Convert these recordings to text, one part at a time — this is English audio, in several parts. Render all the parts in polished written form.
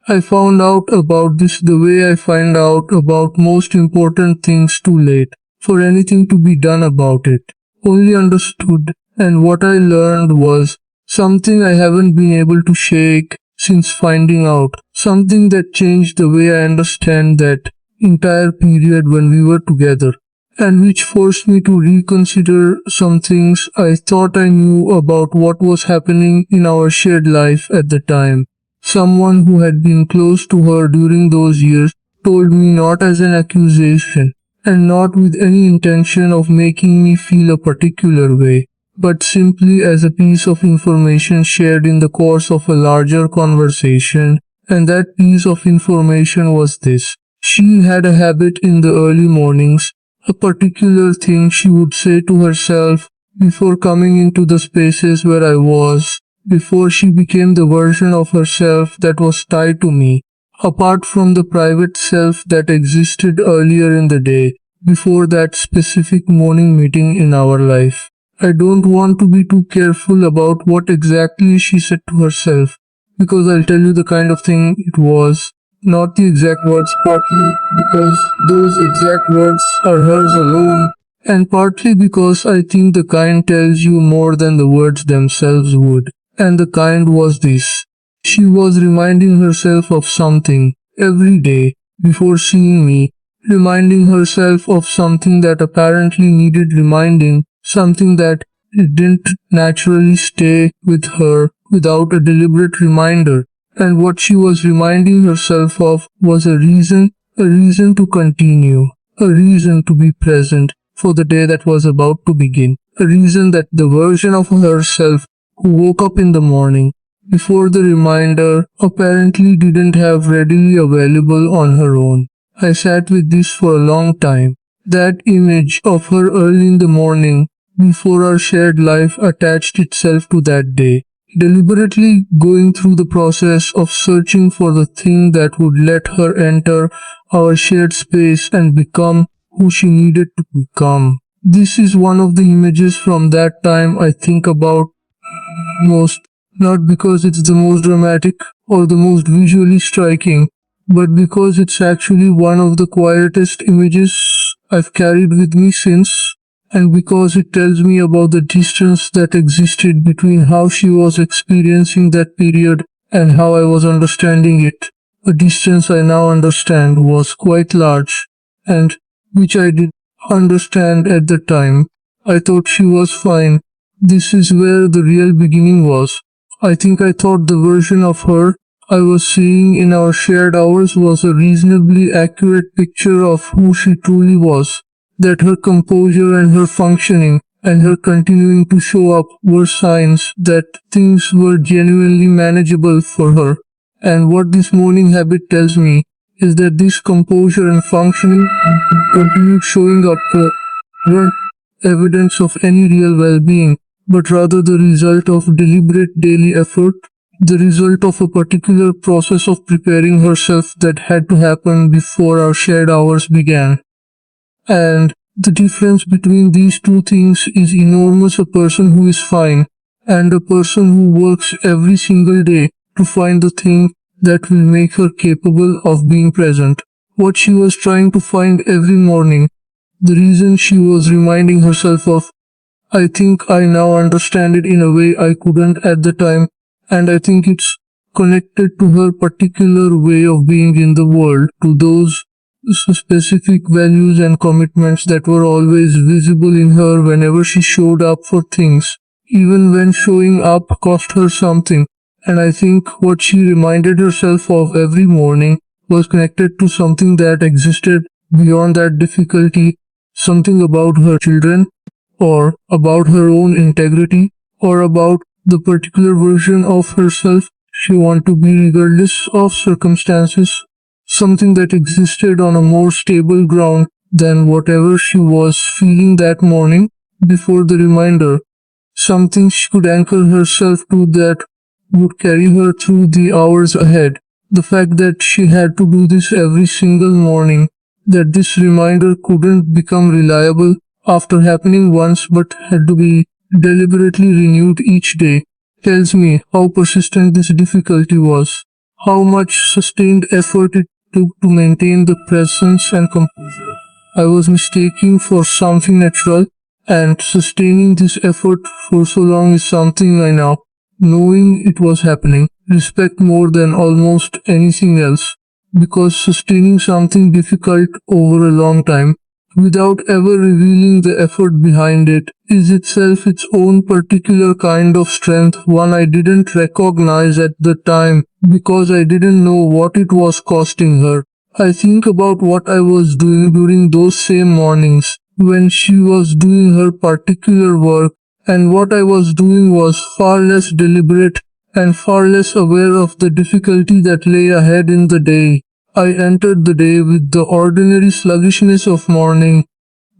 I found out about this the way I find out about most important things too late for anything to be done about it. Only understood, and what I learned was something I haven't been able to shake since finding out, something that changed the way I understand that entire period when we were together, and which forced me to reconsider some things I thought I knew about what was happening in our shared life at the time. Someone who had been close to her during those years told me, not as an accusation and not with any intention of making me feel a particular way, but simply as a piece of information shared in the course of a larger conversation. And that piece of information was this: she had a habit in the early mornings, a particular thing she would say to herself before coming into the spaces where I was, before she became the version of herself that was tied to me, apart from the private self that existed earlier in the day, before that specific morning meeting in our life. I don't want to be too careful about what exactly she said to herself, because I'll tell you the kind of thing it was. Not the exact words, partly because those exact words are hers alone, and partly because I think the kind tells you more than the words themselves would. And the kind was this: she was reminding herself of something every day before seeing me, reminding herself of something that apparently needed reminding, something that it didn't naturally stay with her without a deliberate reminder. And what she was reminding herself of was a reason to continue, a reason to be present for the day that was about to begin, a reason that the version of herself who woke up in the morning before the reminder apparently didn't have readily available on her own. I sat with this for a long time. That image of her early in the morning before our shared life attached itself to that day, deliberately going through the process of searching for the thing that would let her enter our shared space and become who she needed to become. This is one of the images from that time I think about most, not because it's the most dramatic or the most visually striking, but because it's actually one of the quietest images I've carried with me since, and because it tells me about the distance that existed between how she was experiencing that period and how I was understanding it. A distance I now understand was quite large, and which I didn't understand at the time. I thought she was fine. This is where the real beginning was. I think I thought the version of her I was seeing in our shared hours was a reasonably accurate picture of who she truly was, that her composure and her functioning and her continuing to show up were signs that things were genuinely manageable for her. And what this morning habit tells me is that this composure and functioning continued showing up weren't evidence of any real well-being, but rather the result of deliberate daily effort, the result of a particular process of preparing herself that had to happen before our shared hours began. And the difference between these two things is enormous: a person who is fine and a person who works every single day to find the thing that will make her capable of being present. What she was trying to find every morning, the reason she was reminding herself of, I think I now understand it in a way I couldn't at the time, and I think it's connected to her particular way of being in the world, to those specific values and commitments that were always visible in her whenever she showed up for things, even when showing up cost her something. And I think what she reminded herself of every morning was connected to something that existed beyond that difficulty, something about her children, or about her own integrity, or about the particular version of herself she wanted to be regardless of circumstances, something that existed on a more stable ground than whatever she was feeling that morning before the reminder, something she could anchor herself to that would carry her through the hours ahead. The fact that she had to do this every single morning, that this reminder couldn't become reliable after happening once but had to be deliberately renewed each day, tells me how persistent this difficulty was, how much sustained effort it took to maintain the presence and composure I was mistaking for something natural, and sustaining this effort for so long is something I now, knowing it was happening, respect more than almost anything else, because sustaining something difficult over a long time without ever revealing the effort behind it is itself its own particular kind of strength, one I didn't recognize at the time because I didn't know what it was costing her. I think about what I was doing during those same mornings when she was doing her particular work, and what I was doing was far less deliberate and far less aware of the difficulty that lay ahead in the day. I entered the day with the ordinary sluggishness of morning,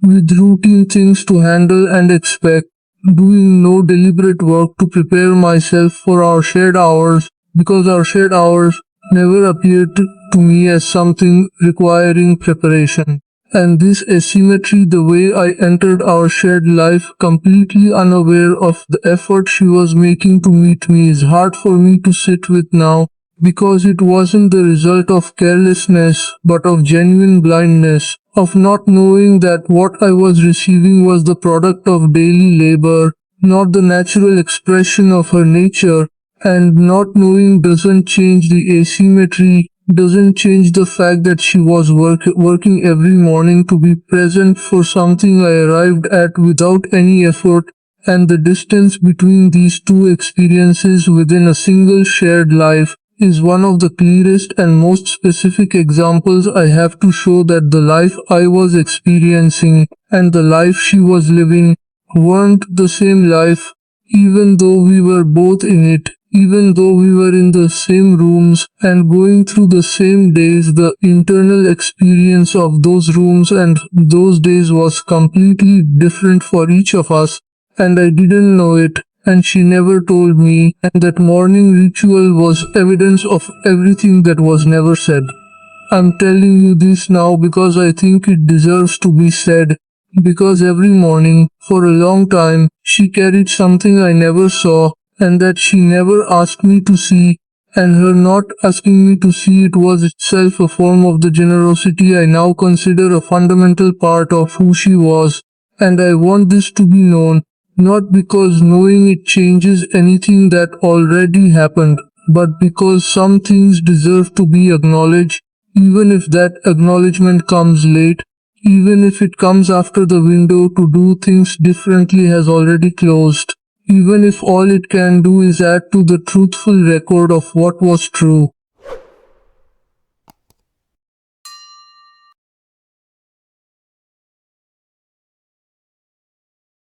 with routine things to handle and expect, doing no deliberate work to prepare myself for our shared hours, because our shared hours never appeared to me as something requiring preparation. And this asymmetry, the way I entered our shared life completely unaware of the effort she was making to meet me, is hard for me to sit with now, because it wasn't the result of carelessness but of genuine blindness, of not knowing that what I was receiving was the product of daily labor, not the natural expression of her nature. And not knowing doesn't change the asymmetry, doesn't change the fact that she was working every morning to be present for something I arrived at without any effort, and the distance between these two experiences within a single shared life is one of the clearest and most specific examples I have to show that the life I was experiencing and the life she was living weren't the same life, even though we were both in it. Even though we were in the same rooms and going through the same days, the internal experience of those rooms and those days was completely different for each of us, and I didn't know it, and she never told me, and that morning ritual was evidence of everything that was never said. I'm telling you this now because I think it deserves to be said, because every morning, for a long time, she carried something I never saw and that she never asked me to see, and her not asking me to see it was itself a form of the generosity I now consider a fundamental part of who she was, and I want this to be known, not because knowing it changes anything that already happened, but because some things deserve to be acknowledged, even if that acknowledgement comes late, even if it comes after the window to do things differently has already closed, even if all it can do is add to the truthful record of what was true.